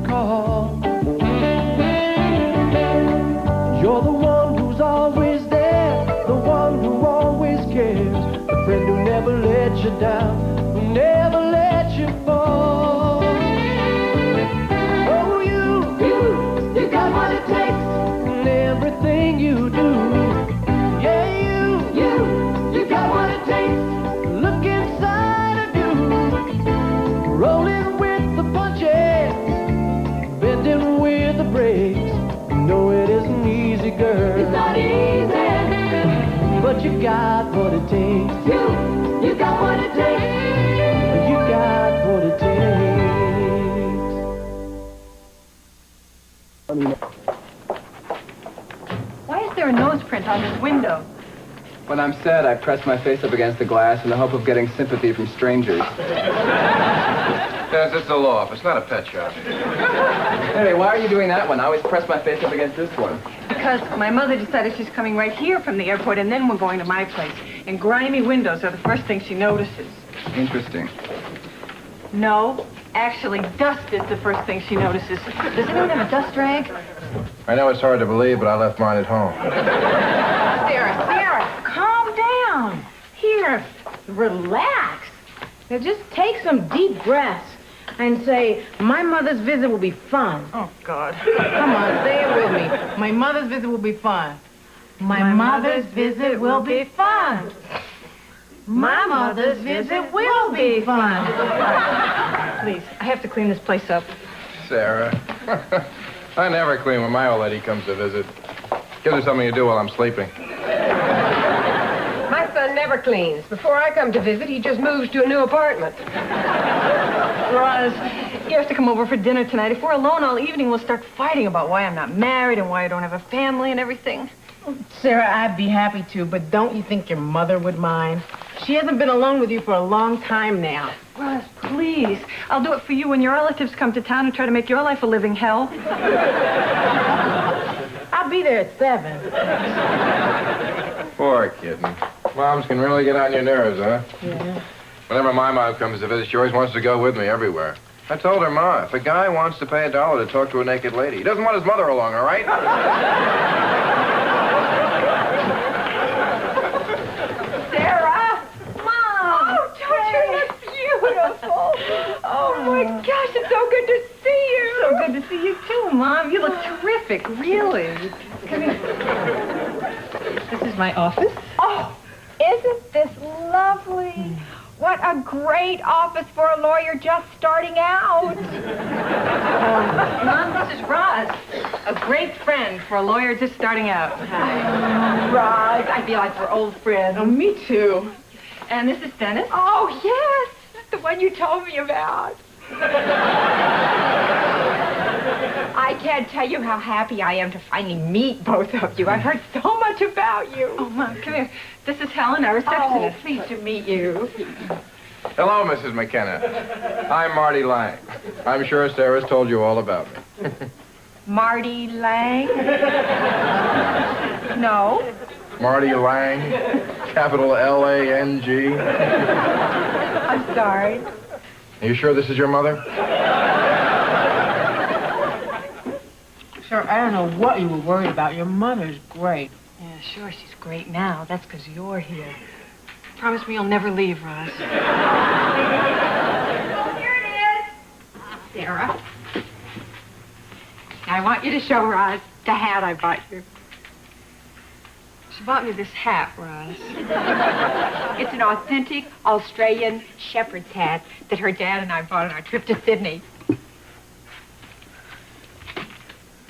call. You're the one who's always there, the one who always cares, the friend who never lets you down, who never lets you fall. Oh, you got what it takes in everything you do. Yeah, you got what it takes. Look inside of you, rolling with the punches, bending with the brakes. No, it isn't easy, girl. It's not easy. But you got what it takes. You got what it takes. You got what it takes. Why is there a nose print on this window? When I'm sad, I press my face up against the glass in the hope of getting sympathy from strangers. Yes, it's a law office, not a pet shop. Hey, why are you doing that one? I always press my face up against this one. Because my mother decided she's coming right here from the airport, and then we're going to my place. And grimy windows are the first thing she notices. Interesting. No, actually, dust is the first thing she notices. Does anyone have a dust rag? I know it's hard to believe, but I left mine at home. Sarah, calm down. Here, relax. Now just take some deep breaths and say, my mother's visit will be fun. Oh, God. Come on, say it with me. My mother's visit will be fun. My mother's visit will be fun. My mother's visit will be fun. Please, I have to clean this place up. Sarah, I never clean when my old lady comes to visit. Gives her something to do while I'm sleeping. My son never cleans. Before I come to visit, he just moves to a new apartment. Roz, you have to come over for dinner tonight. If we're alone all evening, we'll start fighting about why I'm not married and why I don't have a family and everything. Sarah, I'd be happy to, but don't you think your mother would mind? She hasn't been alone with you for a long time now. Roz, please. I'll do it for you when your relatives come to town and try to make your life a living hell. I'll be there at 7. Poor kitten. Moms can really get on your nerves, huh? Yeah. Whenever my mom comes to visit, she always wants to go with me everywhere. I told her, Ma, if a guy wants to pay $1 to talk to a naked lady, he doesn't want his mother along, all right? Sarah! Mom! Oh, don't you look beautiful? Oh, my gosh, it's so good to see you. So good to see you, too, Mom. You look terrific, really. Come here. This is my office. Oh, isn't this lovely? What a great office for a lawyer just starting out. Mom, this is Roz, a great friend for a lawyer just starting out. Roz, I feel like we're old friends. Oh, me too. And this is Dennis. Oh, yes, the one you told me about. I can't tell you how happy I am to finally meet both of you. I've heard so much about you. Oh, Mom, come here. This is Helen, our Oh, receptionist. pleased to meet you. Hello, Mrs. McKenna. I'm Marty Lang. I'm sure Sarah's told you all about me. Marty Lang? No. Marty Lang, capital L-A-N-G. I'm sorry. Are you sure this is your mother? Sir, I don't know what you were worried about. Your mother's great. Yeah, sure, she's great now. That's because you're here. Promise me you'll never leave, Roz. Here it is. Sarah. I want you to show Roz the hat I bought you. She bought me this hat, Roz. It's an authentic Australian shepherd's hat that her dad and I bought on our trip to Sydney.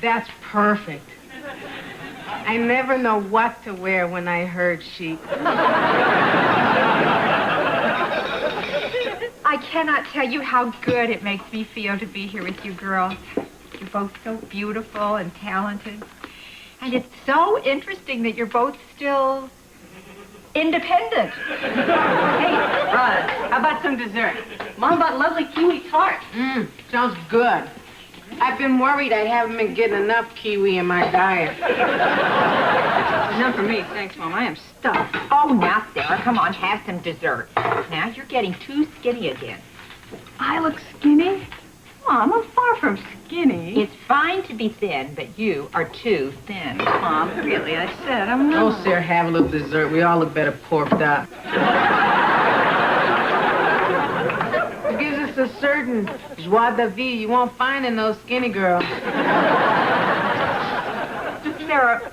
That's perfect. I never know what to wear when I herd sheep. I cannot tell you how good it makes me feel to be here with you girls. You're both so beautiful and talented. And it's so interesting that you're both still independent. Hey, Roz, how about some dessert? Mom bought lovely kiwi tart. Sounds good. I've been worried I haven't been getting enough kiwi in my diet. None for me, thanks, Mom. I am stuffed. Oh, now, Sarah, come on, have some dessert. Now you're getting too skinny again. I look skinny? Mom, I'm far from skinny. It's fine to be thin, but you are too thin. Mom, really, I said I'm not. Oh, Sarah, have a little dessert. We all look better porked up. It gives us a certain joie de vivre you won't find in those skinny girls. Sarah,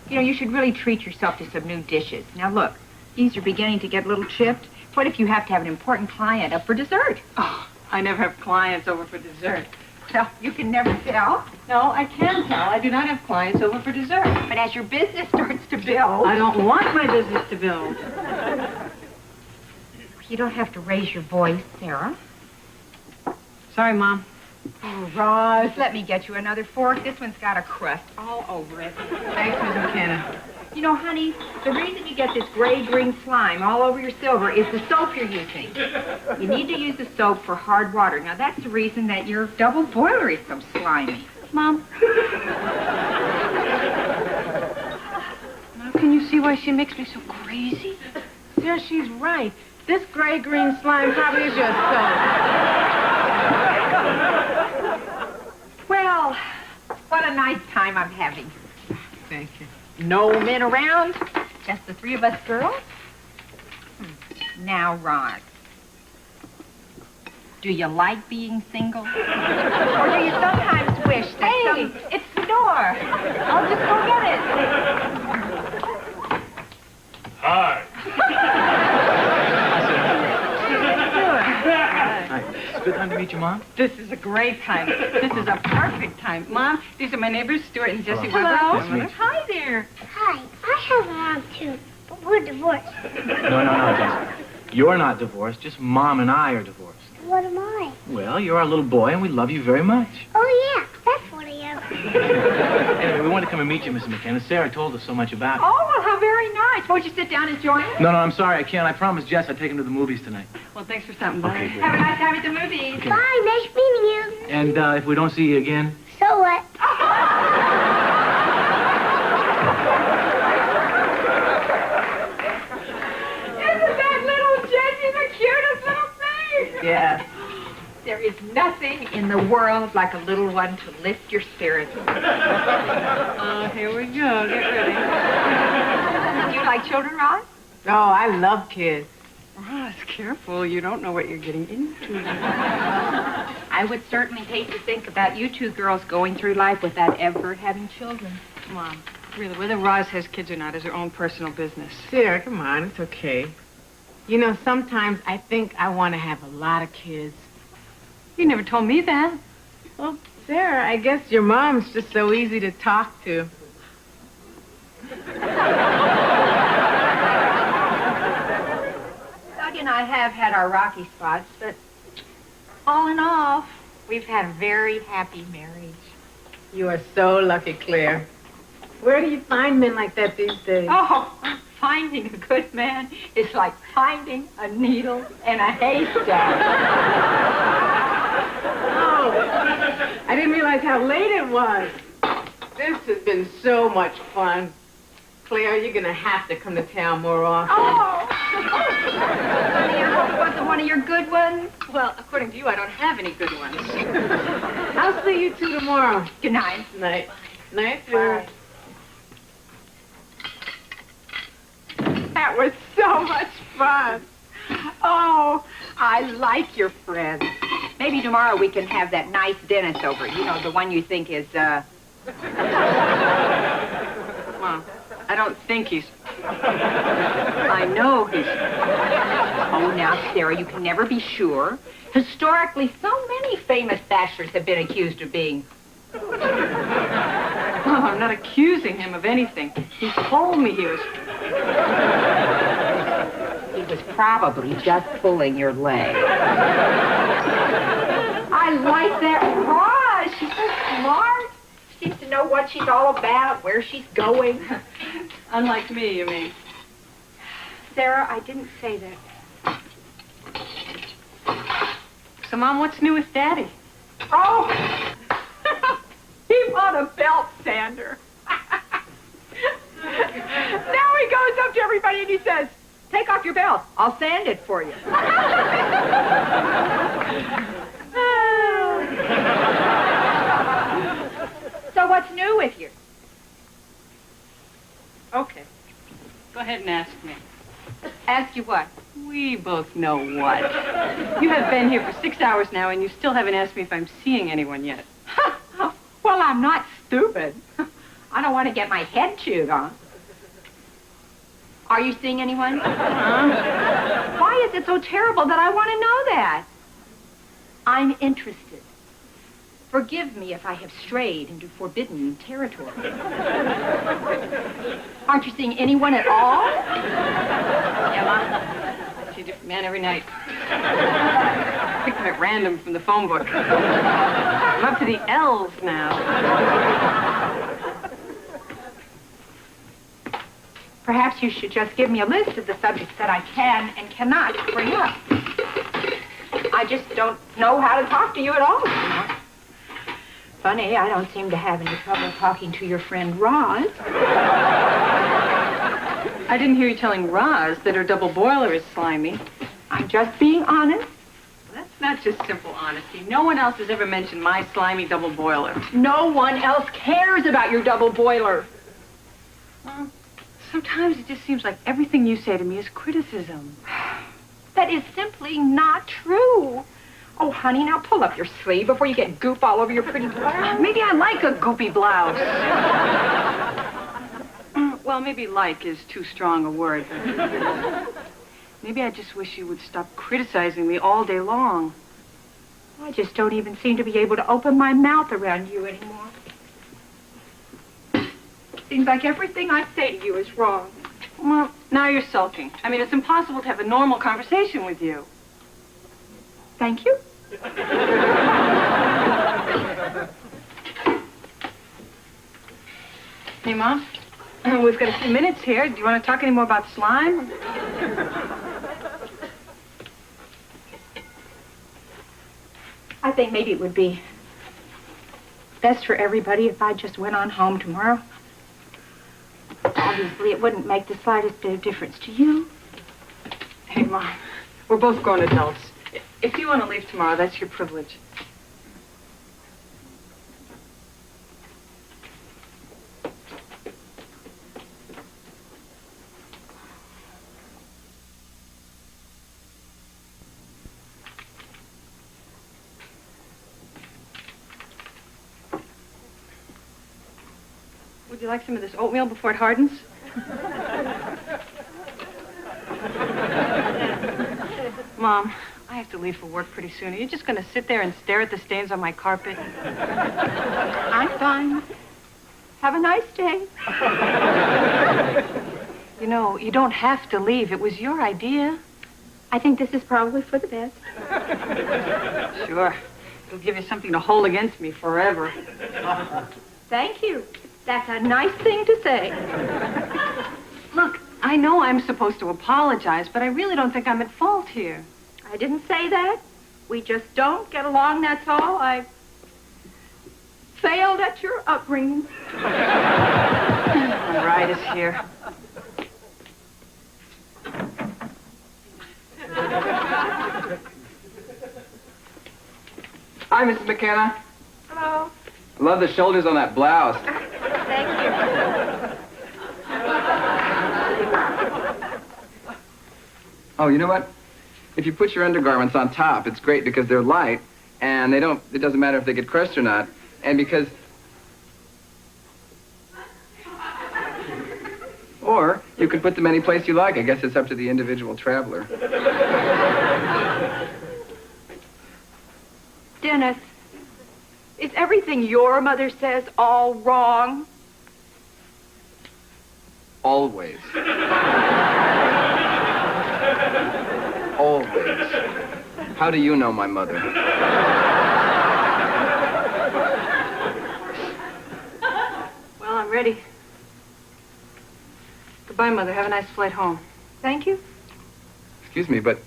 you know, you should really treat yourself to some new dishes. Now, look, these are beginning to get a little chipped. What if you have to have an important client up for dessert? Oh, I never have clients over for dessert. Well, you can never tell. No, I can tell. I do not have clients over for dessert. But as your business starts to build... I don't want my business to build. You don't have to raise your voice, Sarah. Sorry, Mom. Oh, Roz, let me get you another fork. This one's got a crust all over it. Thanks, Miss McKenna. You know, honey, the reason you get this gray-green slime all over your silver is the soap you're using. You need to use the soap for hard water. Now, that's the reason that your double boiler is so slimy. Mom. Now, can you see why she makes me so crazy? Sarah, she's right. This gray-green slime probably is your soap. Well, what a nice time I'm having. Thank you. No men around, just the three of us girls. Now, Ron, do you like being single? Or do you sometimes wish that It's the door. I'll just go get it. Hi. Hi. It's a good time to meet you, Mom. This is a great time. This is a perfect time. Mom, these are my neighbors, Stuart and Jessie Weber. Nice to meet you. Hi there. Hi, I have a mom too, but we're divorced. No, Jess. You're not divorced. Just Mom and I are divorced. What am I? Well, you're our little boy, and we love you very much. Oh yeah, that's what I am. Anyway, we wanted to come and meet you, Mrs. McKenna. Sarah told us so much about you. Oh, well, how very nice. Won't you sit down and join us? No, I'm sorry. I can't. I promised Jess I'd take him to the movies tonight. Well, thanks for stopping by. Okay, great. Have a nice time at the movies. Okay. Bye, nice meeting you. And if we don't see you again? So what? Isn't that little Jessie the cutest little thing? Yes. There is nothing in the world like a little one to lift your spirits. Oh, here we go. Get ready. Do you like children, Ron? Oh, I love kids. Ross, careful. You don't know what you're getting into. I would certainly hate to think about you two girls going through life without ever having children. Mom, really, whether Roz has kids or not is her own personal business. Sarah, come on, it's okay. You know, sometimes I think I want to have a lot of kids. You never told me that. Well, Sarah, I guess your mom's just so easy to talk to. Doug and I have had our rocky spots, but all in all, we've had a very happy marriage. You are so lucky, Claire. Where do you find men like that these days? Oh, finding a good man is like finding a needle in a haystack. Oh, I didn't realize how late it was. This has been so much fun. Claire, you're going to have to come to town more often. Oh! Honey, I hope it wasn't one of your good ones. Well, according to you, I don't have any good ones. I'll see you two tomorrow. Good night. Night. Night, Sarah. That was so much fun. Oh, I like your friends. Maybe tomorrow we can have that nice dentist over. You know, the one you think is, Mom, I don't think he's... I know he's... Oh, now, Sarah, you can never be sure. Historically, so many famous bachelors have been accused of being... Oh, I'm not accusing him of anything. He told me he was... He was probably just pulling your leg. I like that. Roz, she's so smart. Seems to know what she's all about, where she's going. Unlike me, you mean? Sarah, I didn't say that. So, Mom, what's new with Daddy? Oh! He bought a belt sander. Now he goes up to everybody and he says, "Take off your belt. I'll sand it for you." with you. Okay. Go ahead and ask me. Ask you what? We both know what. You have been here for 6 hours now, and you still haven't asked me if I'm seeing anyone yet. Well, I'm not stupid. I don't want to get my head chewed on. Are you seeing anyone? Why is it so terrible that I want to know that? I'm interested. Forgive me if I have strayed into forbidden territory. Aren't you seeing anyone at all? Emma, I see a different man every night. Pick them at random from the phone book. I'm up to the L's now. Perhaps you should just give me a list of the subjects that I can and cannot bring up. I just don't know how to talk to you at all, you know. Funny, I don't seem to have any trouble talking to your friend Roz. I didn't hear you telling Roz that her double boiler is slimy. I'm just being honest. That's not just simple honesty. No one else has ever mentioned my slimy double boiler. No one else cares about your double boiler. Well, sometimes it just seems like everything you say to me is criticism. That is simply not true. Oh, honey, now pull up your sleeve before you get goop all over your pretty blouse. Maybe I like a goopy blouse. Well, maybe like is too strong a word. But maybe I just wish you would stop criticizing me all day long. I just don't even seem to be able to open my mouth around you anymore. Seems like everything I say to you is wrong. Well, now you're sulking. I mean, it's impossible to have a normal conversation with you. Thank you. Hey, Mom. We've got a few minutes here. Do you want to talk any more about slime? I think maybe it would be best for everybody if I just went on home tomorrow. Obviously, it wouldn't make the slightest bit of difference to you. Hey, Mom. We're both grown adults. If you want to leave tomorrow, that's your privilege. Would you like some of this oatmeal before it hardens? Mom, I have to leave for work pretty soon. Are you just going to sit there and stare at the stains on my carpet? I'm fine. Have a nice day. You know, you don't have to leave. It was your idea. I think this is probably for the best. Sure. It'll give you something to hold against me forever. Thank you. That's a nice thing to say. Look, I know I'm supposed to apologize, but I really don't think I'm at fault here. I didn't say that. We just don't get along, that's all. I failed at your upbringing. The ride is here. Hi, Mrs. McKenna. Hello. Love the shoulders on that blouse. Thank you. Oh, you know what? If you put your undergarments on top, it's great because they're light, and it doesn't matter if they get crushed or not, and because... Or you can put them any place you like. I guess it's up to the individual traveler. Dennis, is everything your mother says all wrong? Always. Always. How do you know my mother? Well, I'm ready. Goodbye, Mother. Have a nice flight home. Thank you. Excuse me, but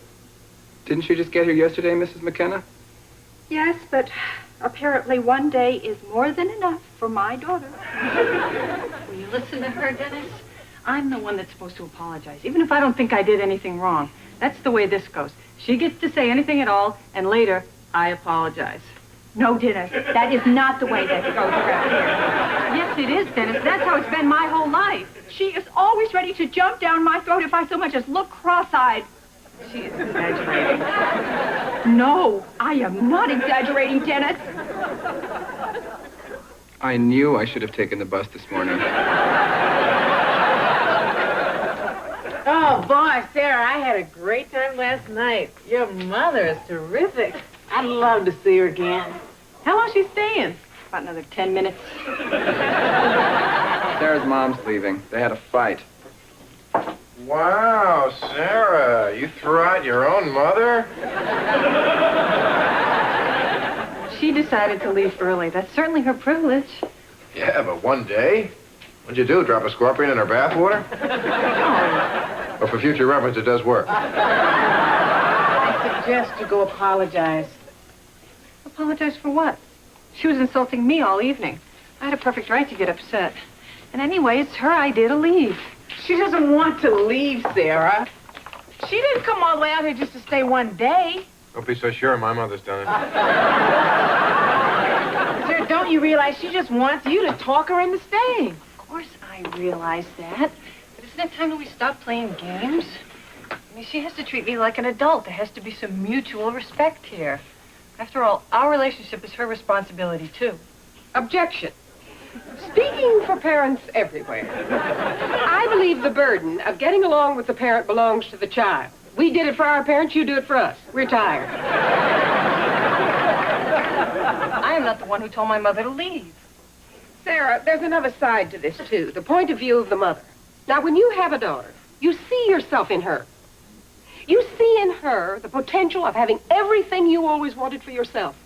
didn't you just get here yesterday, Mrs. McKenna? Yes, but apparently one day is more than enough for my daughter. Will you listen to her, Dennis? I'm the one that's supposed to apologize, even if I don't think I did anything wrong. That's the way this goes. She gets to say anything at all, and later, I apologize. No, Dennis, that is not the way that it goes around here. Yes, it is, Dennis. That's how it's been my whole life. She is always ready to jump down my throat if I so much as look cross-eyed. She is exaggerating. No, I am not exaggerating, Dennis. I knew I should have taken the bus this morning. Oh, boy, Sarah, I had a great time last night. Your mother is terrific. I'd love to see her again. How long is she staying? About another 10 minutes. Sarah's mom's leaving. They had a fight. Wow, Sarah, you threw out your own mother? She decided to leave early. That's certainly her privilege. Yeah, but one day? What'd you do, drop a scorpion in her bathwater? But for future reference, it does work. I suggest you go apologize. Apologize for what? She was insulting me all evening. I had a perfect right to get upset. And anyway, it's her idea to leave. She doesn't want to leave, Sarah. She didn't come all the way out here just to stay one day. Don't be so sure. My mother's done it. Sarah, don't you realize she just wants you to talk her into staying? Of course I realize that. But isn't it time that we stop playing games? I mean, she has to treat me like an adult. There has to be some mutual respect here. After all, our relationship is her responsibility, too. Objection. Speaking for parents everywhere, I believe the burden of getting along with the parent belongs to the child. We did it for our parents, you do it for us. We're tired. I am not the one who told my mother to leave. Sarah, there's another side to this, too, the point of view of the mother. Now, when you have a daughter, you see yourself in her. You see in her the potential of having everything you always wanted for yourself.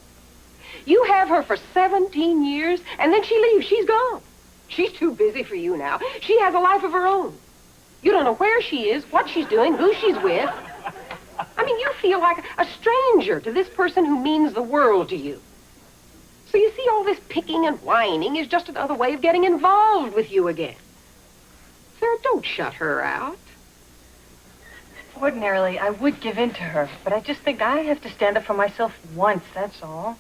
You have her for 17 years, and then she leaves. She's gone. She's too busy for you now. She has a life of her own. You don't know where she is, what she's doing, who she's with. I mean, you feel like a stranger to this person who means the world to you. So you see, all this picking and whining is just another way of getting involved with you again. Sarah, don't shut her out. Ordinarily, I would give in to her, but I just think I have to stand up for myself once, that's all.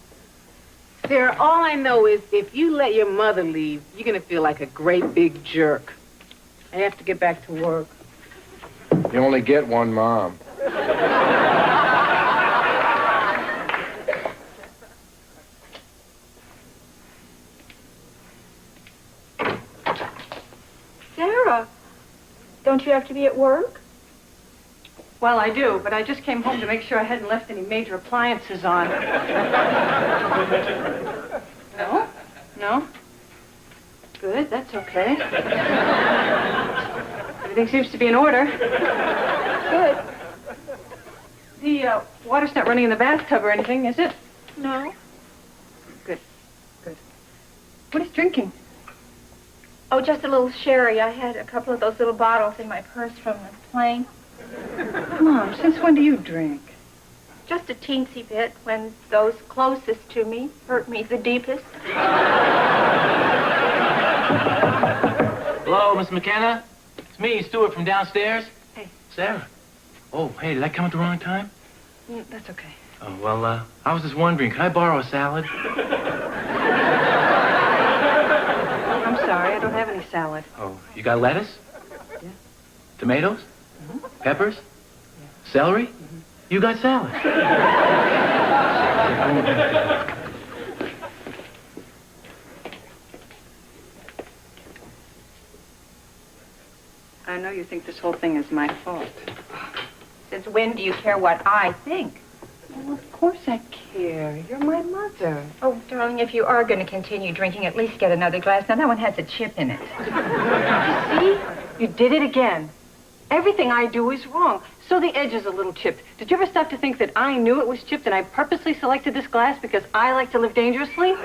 Sarah, all I know is if you let your mother leave, you're going to feel like a great big jerk. I have to get back to work. You only get one mom. Sarah, don't you have to be at work? Well, I do, but I just came home to make sure I hadn't left any major appliances on. No? No? Good, that's okay. Everything seems to be in order. Good. The water's not running in the bathtub or anything, is it? No. Good. What are you drinking? Oh, just a little sherry. I had a couple of those little bottles in my purse from the plane. Mom, since when do you drink? Just a teensy bit when those closest to me hurt me the deepest. Hello, Miss McKenna? It's me, Stuart from downstairs. Hey. Sarah. Oh, hey, did I come at the wrong time? That's okay. Oh, well, I was just wondering, could I borrow a salad? I'm sorry, I don't have any salad. Oh, you got lettuce? Yeah. Tomatoes? Mm-hmm. Peppers? Yeah. Celery? Mm-hmm. You got salad. I know you think this whole thing is my fault. Since when do you care what I think? Well, of course I care. You're my mother. Oh, darling, if you are going to continue drinking, at least get another glass. Now, that one has a chip in it. You see? You did it again. Everything I do is wrong. So the edge is a little chipped. Did you ever stop to think that I knew it was chipped and I purposely selected this glass because I like to live dangerously? What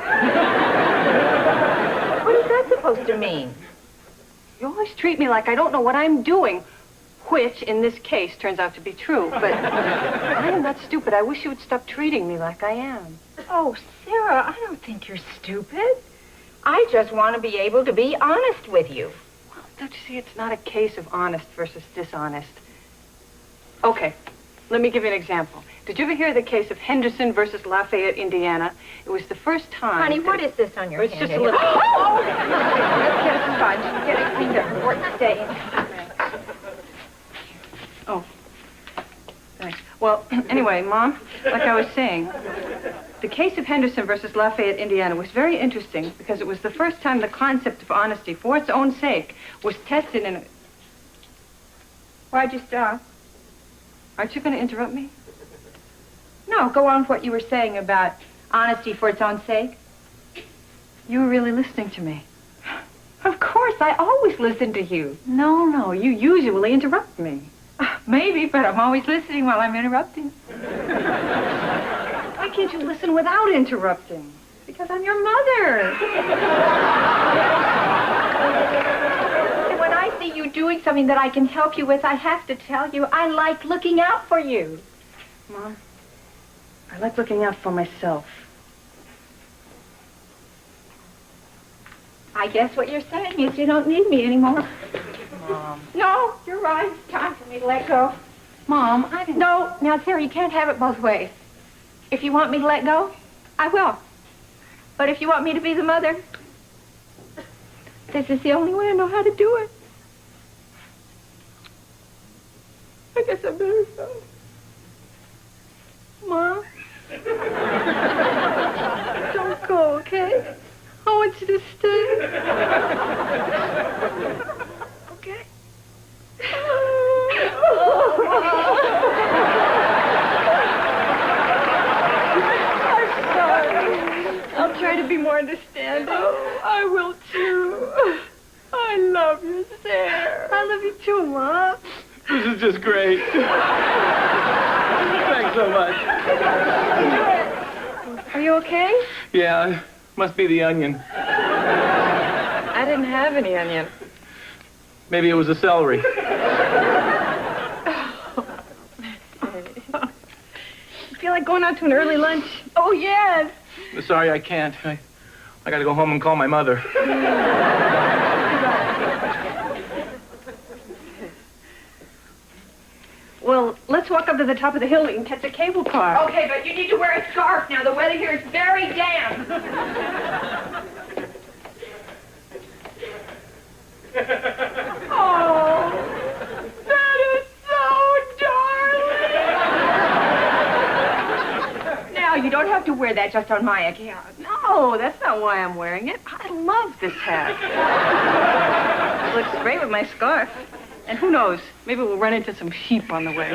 is that supposed to mean? You always treat me like I don't know what I'm doing, which, in this case, turns out to be true. But I am not stupid. I wish you would stop treating me like I am. Oh, Sarah, I don't think you're stupid. I just want to be able to be honest with you. Well, don't you see, it's not a case of honest versus dishonest. Okay, Let me give you an example. Did you ever hear the case of Henderson versus Lafayette, Indiana? It was the first time... Honey, what is this on your It's hand? just a little... Oh! Let's get a sponge. Get it cleaned up before it stains. Oh. Thanks. Well, anyway, Mom, like I was saying, the case of Henderson versus Lafayette, Indiana was very interesting because it was the first time the concept of honesty for its own sake was tested in a... Why'd you stop? Aren't you going to interrupt me? No, go on with what you were saying about honesty for its own sake. You were really listening to me. Of course, I always listen to you. No, you usually interrupt me. Maybe, but I'm always listening while I'm interrupting. Why can't you listen without interrupting? Because I'm your mother. And when I see you doing something that I can help you with, I have to tell you, I like looking out for you. Mom, I like looking out for myself. I guess what you're saying is you don't need me anymore. Mom. No, you're right. It's time for me to let go. Mom, I didn't... No, now, Sarah, you can't have it both ways. If you want me to let go, I will. But if you want me to be the mother, this is the only way I know how to do it. I guess I better go. Mom? Don't go, okay? I want you to stay. Okay? I'm sorry. I'll try to be more understanding. Oh, I will too. I love you, Sarah. I love you too, Mom. This is just great. Thanks so much. Are you okay? Yeah, must be the onion. I didn't have any onion. Maybe it was the celery. You feel like going out to an early lunch? Oh, yes. Sorry, I can't. I gotta go home and call my mother. Well, let's walk up to the top of the hill and catch a cable car. Okay, but you need to wear a scarf now. The weather here is very damp. Oh, that is so darling. Now, you don't have to wear that just on my account. No, that's not why I'm wearing it. I love this hat. It looks great with my scarf. And who knows, maybe we'll run into some sheep on the way.